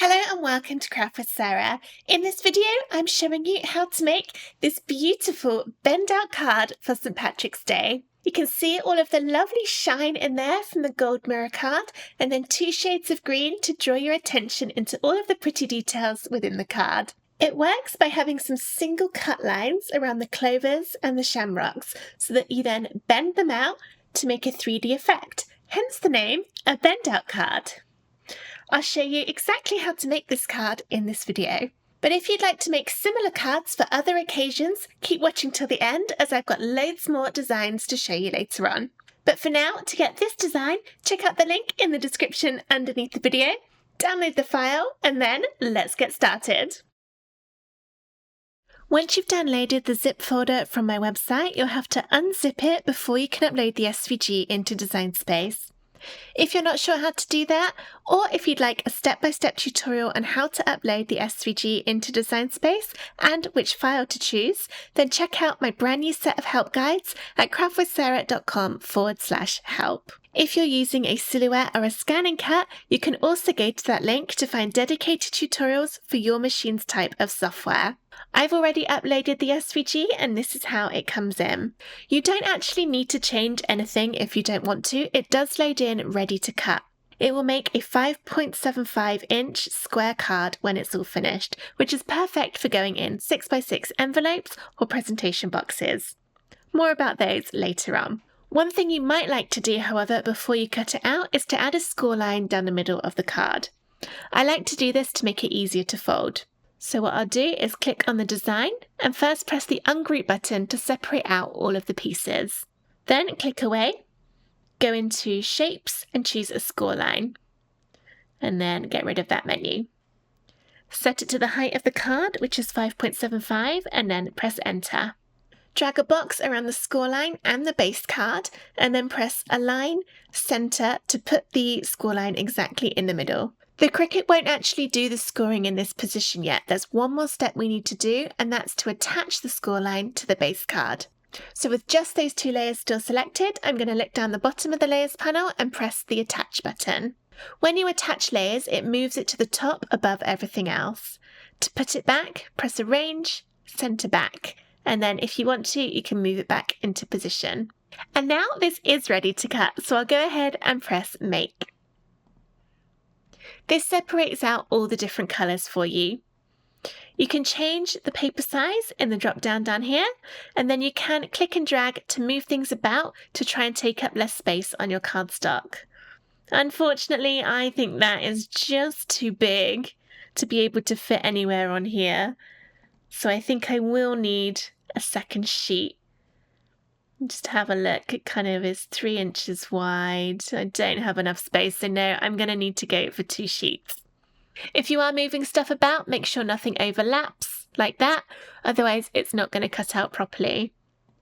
Hello and welcome to Craft with Sarah. In this video, I'm showing you how to make this beautiful bend out card for St. Patrick's Day. You can see all of the lovely shine in there from the gold mirror card, and then 2 shades of green to draw your attention into all of the pretty details within the card. It works by having some single cut lines around the clovers and the shamrocks so that you then bend them out to make a 3D effect, hence the name, a bend out card. I'll show you exactly how to make this card in this video. But if you'd like to make similar cards for other occasions, keep watching till the end as I've got loads more designs to show you later on. But for now, to get this design, check out the link in the description underneath the video, download the file, and then let's get started. Once you've downloaded the zip folder from my website, you'll have to unzip it before you can upload the SVG into Design Space. If you're not sure how to do that, or if you'd like a step-by-step tutorial on how to upload the SVG into Design Space and which file to choose, then check out my brand new set of help guides at craftwithsarah.com/help. If you're using a silhouette or a scanning cut, you can also go to that link to find dedicated tutorials for your machine's type of software. I've already uploaded the SVG and this is how it comes in. You don't actually need to change anything if you don't want to. It does load in ready to cut. It will make a 5.75 inch square card when it's all finished, which is perfect for going in 6x6 envelopes or presentation boxes. More about those later on. One thing you might like to do, however, before you cut it out is to add a score line down the middle of the card. I like to do this to make it easier to fold. So what I'll do is click on the design and first press the ungroup button to separate out all of the pieces. Then click away, go into shapes and choose a score line. And then get rid of that menu. Set it to the height of the card, which is 5.75, and then press enter. Drag a box around the score line and the base card, and then press Align Center to put the score line exactly in the middle. The Cricut won't actually do the scoring in this position yet. There's one more step we need to do, and that's to attach the score line to the base card. So with just those 2 layers still selected, I'm going to look down the bottom of the layers panel and press the attach button. When you attach layers, it moves it to the top above everything else. To put it back, press Arrange, Center Back. And then if you want to, you can move it back into position. And now this is ready to cut, so I'll go ahead and press Make. This separates out all the different colours for you. You can change the paper size in the drop down here, and then you can click and drag to move things about to try and take up less space on your cardstock. Unfortunately, I think that is just too big to be able to fit anywhere on here. So I think I will need a second sheet. Just have a look, it kind of is 3 inches wide. I don't have enough space, so no, I'm going to need to go for 2 sheets. If you are moving stuff about, make sure nothing overlaps like that, otherwise it's not going to cut out properly.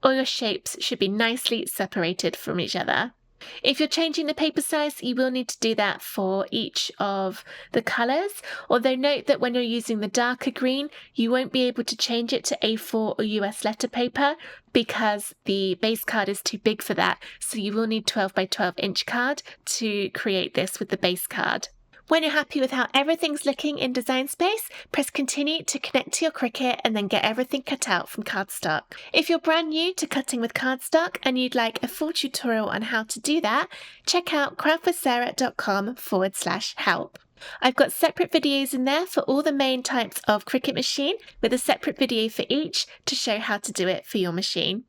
All your shapes should be nicely separated from each other. If you're changing the paper size, you will need to do that for each of the colours, although note that when you're using the darker green, you won't be able to change it to A4 or US letter paper because the base card is too big for that, so you will need 12 by 12 inch card to create this with the base card. When you're happy with how everything's looking in Design Space, press Continue to connect to your Cricut and then get everything cut out from cardstock. If you're brand new to cutting with cardstock and you'd like a full tutorial on how to do that, check out craftwithsarah.com/help. I've got separate videos in there for all the main types of Cricut machine with a separate video for each to show how to do it for your machine.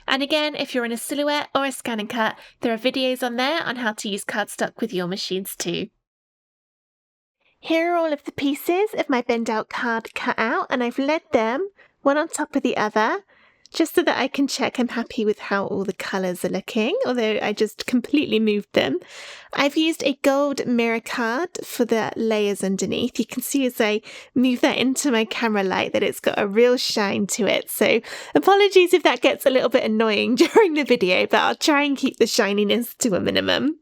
And again, if you're in a silhouette or a scan and cut, there are videos on there on how to use cardstock with your machines too. Here are all of the pieces of my bend out card cut out, and I've laid them one on top of the other just so that I can check I'm happy with how all the colours are looking, although I just completely moved them. I've used a gold mirror card for the layers underneath. You can see as I move that into my camera light that it's got a real shine to it, so apologies if that gets a little bit annoying during the video, but I'll try and keep the shininess to a minimum.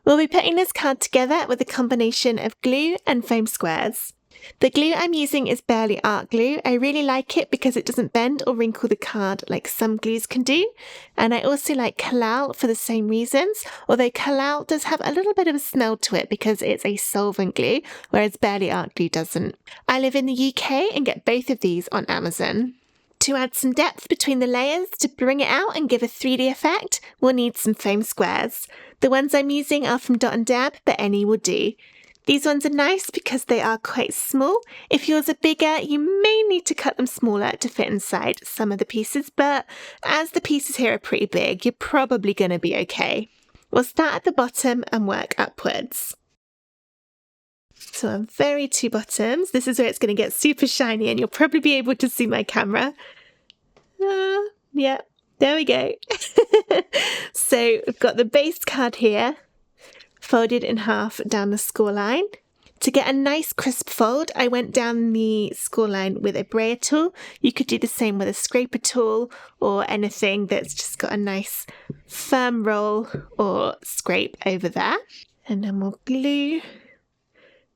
We'll be putting this card together with a combination of glue and foam squares. The glue I'm using is Barely Art glue. I really like it because it doesn't bend or wrinkle the card like some glues can do. And I also like Kalal for the same reasons, although Kalal does have a little bit of a smell to it because it's a solvent glue, whereas Barely Art glue doesn't. I live in the UK and get both of these on Amazon. To add some depth between the layers to bring it out and give a 3D effect, we'll need some foam squares. The ones I'm using are from Dot & Dab, but any will do. These ones are nice because they are quite small. If yours are bigger, you may need to cut them smaller to fit inside some of the pieces, but as the pieces here are pretty big, you're probably going to be okay. We'll start at the bottom and work upwards. So our very two bottoms, this is where it's going to get super shiny and you'll probably be able to see my camera. Yeah, there we go. So we've got the base card here, folded in half down the score line. To get a nice crisp fold, I went down the score line with a brayer tool. You could do the same with a scraper tool or anything that's just got a nice firm roll or scrape over there. And then we'll glue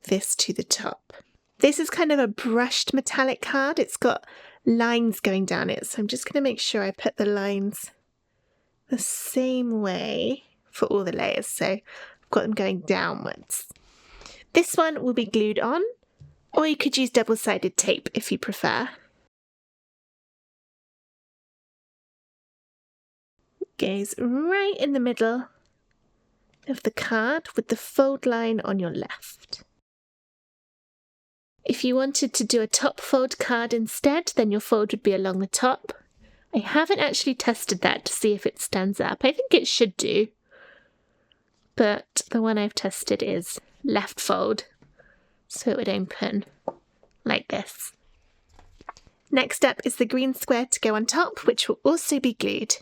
this to the top. This is kind of a brushed metallic card. It's got lines going down it, so I'm just going to make sure I put the lines the same way for all the layers. So got them going downwards. This one will be glued on, or you could use double-sided tape if you prefer. It goes right in the middle of the card with the fold line on your left. If you wanted to do a top fold card instead, then your fold would be along the top. I haven't actually tested that to see if it stands up. I think it should do. But the one I've tested is left fold, so it would open like this. Next up is the green square to go on top, which will also be glued.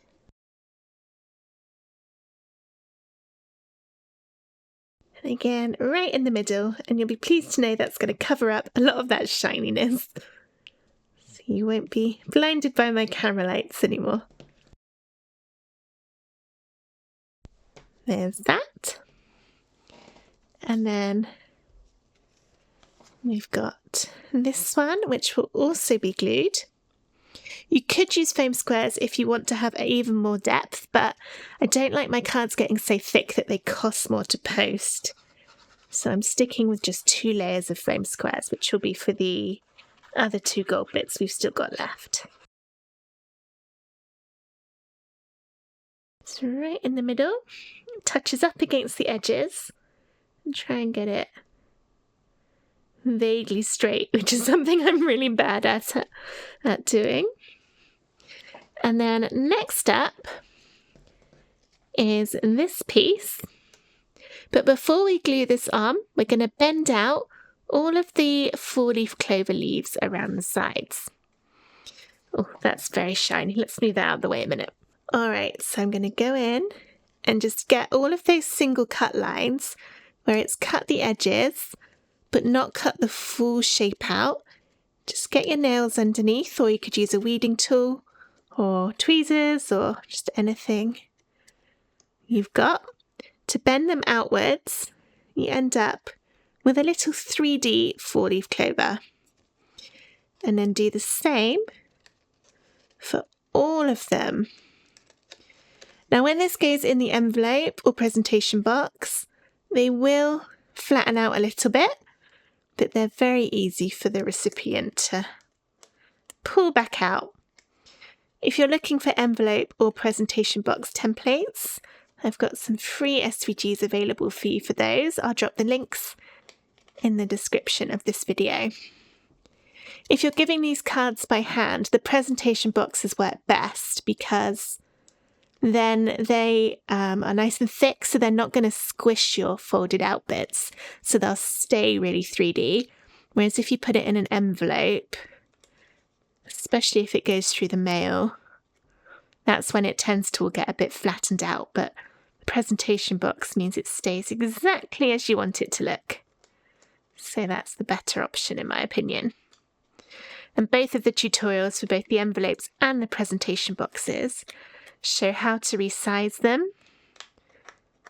And again, right in the middle, and you'll be pleased to know that's going to cover up a lot of that shininess. So you won't be blinded by my camera lights anymore. There's that. And then we've got this one, which will also be glued. You could use foam squares if you want to have even more depth, but I don't like my cards getting so thick that they cost more to post. So I'm sticking with just 2 layers of foam squares, which will be for the other 2 gold bits we've still got left. So right in the middle, touches up against the edges, and try and get it vaguely straight, which is something I'm really bad at doing. And then next up is this piece. But before we glue this on, we're going to bend out all of the 4-leaf clover leaves around the sides. Oh, that's very shiny. Let's move that out of the way a minute. All right, so I'm going to go in and just get all of those single cut lines where it's cut the edges, but not cut the full shape out. Just get your nails underneath, or you could use a weeding tool or tweezers or just anything you've got. To bend them outwards, you end up with a little 3D 4-leaf clover. And then do the same for all of them. Now when this goes in the envelope or presentation box, they will flatten out a little bit, but they're very easy for the recipient to pull back out. If you're looking for envelope or presentation box templates, I've got some free SVGs available for you for those. I'll drop the links in the description of this video. If you're giving these cards by hand, the presentation boxes work best because then they are nice and thick, so they're not going to squish your folded out bits, so they'll stay really 3D. Whereas if you put it in an envelope, especially if it goes through the mail, that's when it tends to all get a bit flattened out, but the presentation box means it stays exactly as you want it to look. So that's the better option in my opinion. And both of the tutorials for both the envelopes and the presentation boxes show how to resize them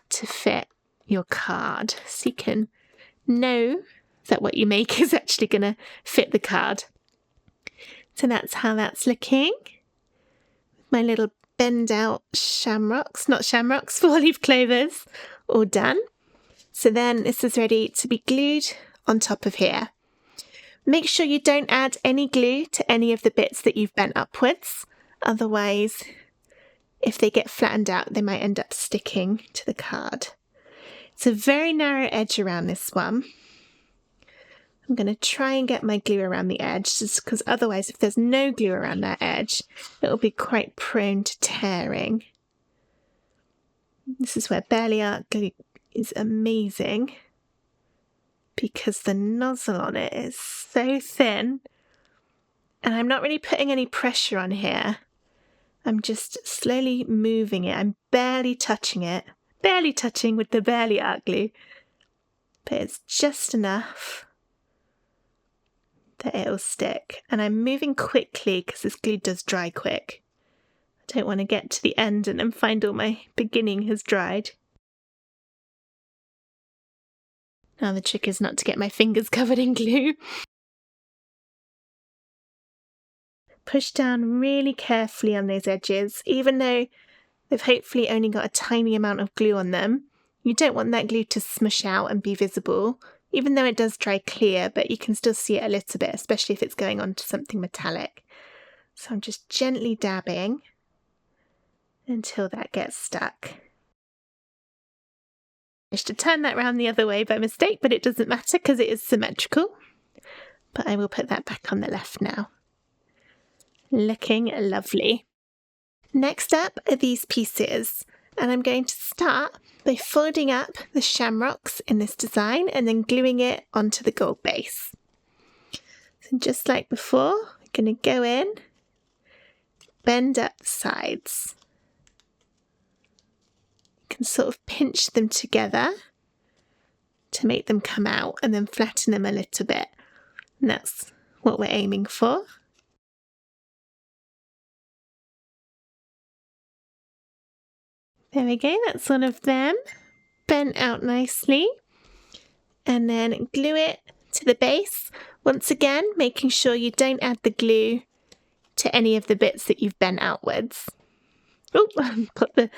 to fit your card. So you can know that what you make is actually going to fit the card. So that's how that's looking. My little bend out shamrocks, not shamrocks, 4-leaf clovers, all done. So then this is ready to be glued on top of here. Make sure you don't add any glue to any of the bits that you've bent upwards. Otherwise, if they get flattened out, they might end up sticking to the card. It's a very narrow edge around this one. I'm going to try and get my glue around the edge, just because otherwise if there's no glue around that edge, it will be quite prone to tearing. This is where barely art glue is amazing, because the nozzle on it is so thin, and I'm not really putting any pressure on here. I'm just slowly moving it. I'm barely touching it, barely touching with the barely art glue, but it's just enough that it'll stick. And I'm moving quickly because this glue does dry quick. I don't want to get to the end and then find all my beginning has dried. Now the trick is not to get my fingers covered in glue. Push down really carefully on those edges, even though they've hopefully only got a tiny amount of glue on them. You don't want that glue to smush out and be visible, even though it does dry clear, but you can still see it a little bit, especially if it's going onto something metallic. So I'm just gently dabbing until that gets stuck. I managed to turn that round the other way by mistake, but it doesn't matter because it is symmetrical. But I will put that back on the left now. Looking lovely. Next up are these pieces, and I'm going to start by folding up the shamrocks in this design and then gluing it onto the gold base. So just like before, I'm going to go in, bend up the sides. You can sort of pinch them together to make them come out and then flatten them a little bit. And that's what we're aiming for. There we go, that's one of them, bent out nicely, and then glue it to the base. Once again, making sure you don't add the glue to any of the bits that you've bent outwards. Oh, I've got the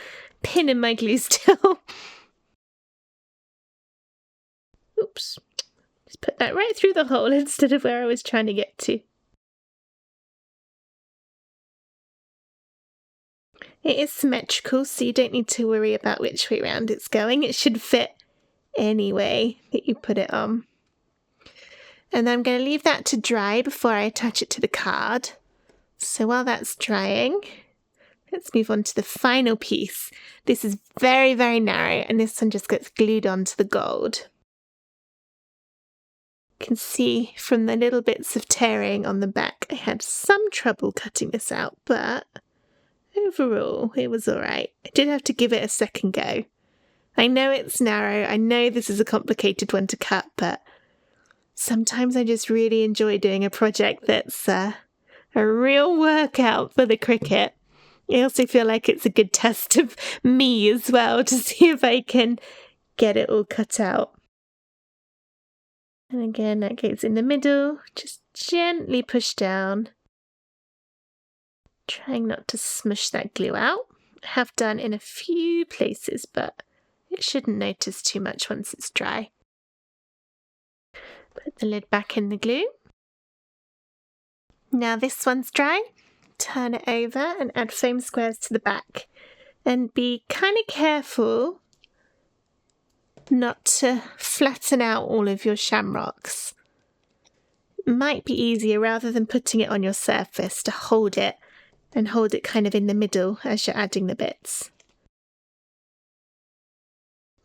pin in my glue still. Oops, just put that right through the hole instead of where I was trying to get to. It is symmetrical, so you don't need to worry about which way round it's going. It should fit any way that you put it on. And I'm going to leave that to dry before I attach it to the card. So while that's drying, let's move on to the final piece. This is very, very narrow, and this one just gets glued onto the gold. You can see from the little bits of tearing on the back, I had some trouble cutting this out, but overall, it was all right. I did have to give it a second go. I know it's narrow. I know this is a complicated one to cut, but sometimes I just really enjoy doing a project that's a real workout for the Cricut. I also feel like it's a good test of me as well to see if I can get it all cut out. And again, that goes in the middle. Just gently push down. Trying not to smush that glue out. I have done in a few places, but it shouldn't notice too much once it's dry. Put the lid back in the glue. Now this one's dry. Turn it over and add foam squares to the back. And be kind of careful not to flatten out all of your shamrocks. It might be easier, rather than putting it on your surface, to hold it and hold it kind of in the middle as you're adding the bits.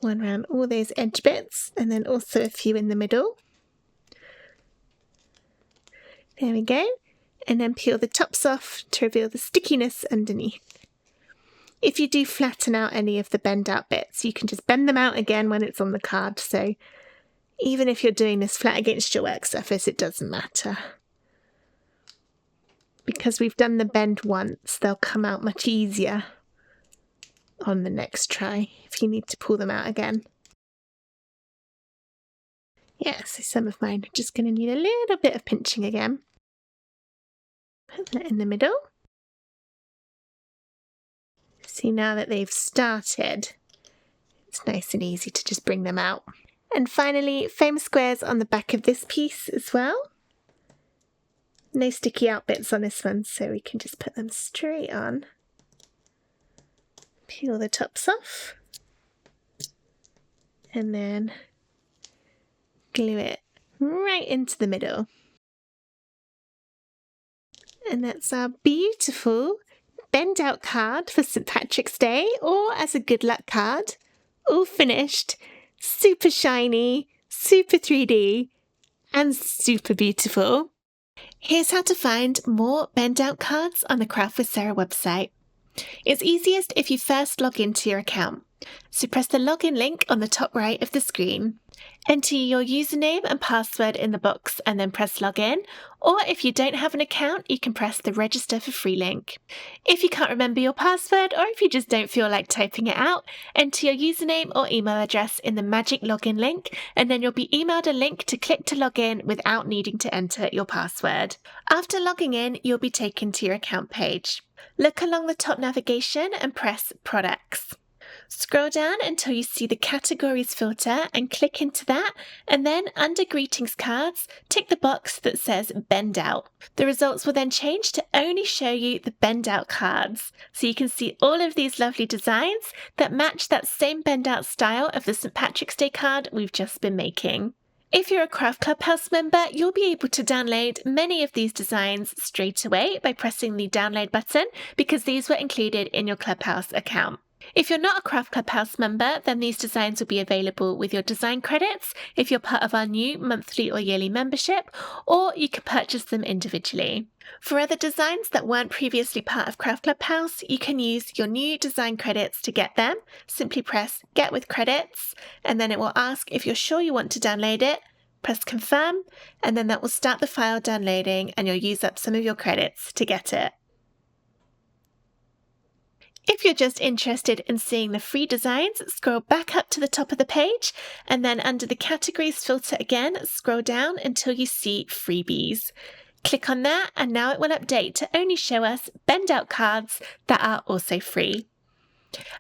One around all those edge bits, and then also a few in the middle. There we go. And then peel the tops off to reveal the stickiness underneath. If you do flatten out any of the bend out bits, you can just bend them out again when it's on the card. So even if you're doing this flat against your work surface, it doesn't matter. Because we've done the bend once, they'll come out much easier on the next try if you need to pull them out again. Yeah, so some of mine are just going to need a little bit of pinching again. Put that in the middle. See, now that they've started, it's nice and easy to just bring them out. And finally, foam squares on the back of this piece as well. No sticky out bits on this one, so we can just put them straight on. Peel the tops off. And then glue it right into the middle. And that's our beautiful bend out card for St. Patrick's Day, or as a good luck card. All finished, super shiny, super 3D, and super beautiful. Here's how to find more bend out cards on the Craft with Sarah website. It's easiest if you first log into your account. So press the login link on the top right of the screen. Enter your username and password in the box and then press login. Or if you don't have an account, you can press the register for free link. If you can't remember your password, or if you just don't feel like typing it out, enter your username or email address in the magic login link, and then you'll be emailed a link to click to log in without needing to enter your password. After logging in, you'll be taken to your account page. Look along the top navigation and press Products. Scroll down until you see the Categories filter and click into that, and then under Greetings cards, tick the box that says Bend Out. The results will then change to only show you the bend out cards, so you can see all of these lovely designs that match that same bend out style of the St. Patrick's Day card we've just been making. If you're a Craft Clubhouse member, you'll be able to download many of these designs straight away by pressing the download button, because these were included in your Clubhouse account. If you're not a Craft Clubhouse member, then these designs will be available with your design credits if you're part of our new monthly or yearly membership, or you can purchase them individually. For other designs that weren't previously part of Craft Clubhouse, you can use your new design credits to get them. Simply press Get with Credits, and then it will ask if you're sure you want to download it. Press Confirm, and then that will start the file downloading, and you'll use up some of your credits to get it. If you're just interested in seeing the free designs, scroll back up to the top of the page, and then under the Categories filter again, scroll down until you see Freebies. Click on that, and now it will update to only show us bend out cards that are also free.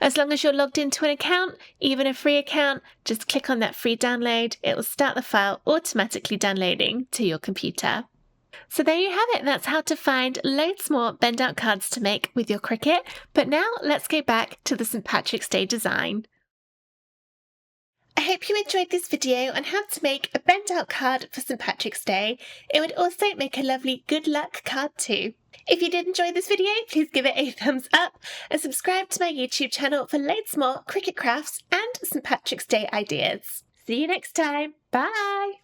As long as you're logged into an account, even a free account, just click on that free download. It will start the file automatically downloading to your computer. So there you have it. That's how to find loads more bend out cards to make with your Cricut. But now let's go back to the St. Patrick's Day design. I hope you enjoyed this video on how to make a bend out card for St. Patrick's Day. It would also make a lovely good luck card too. If you did enjoy this video, please give it a thumbs up and subscribe to my YouTube channel for loads more Cricut crafts and St. Patrick's Day ideas. See you next time. Bye!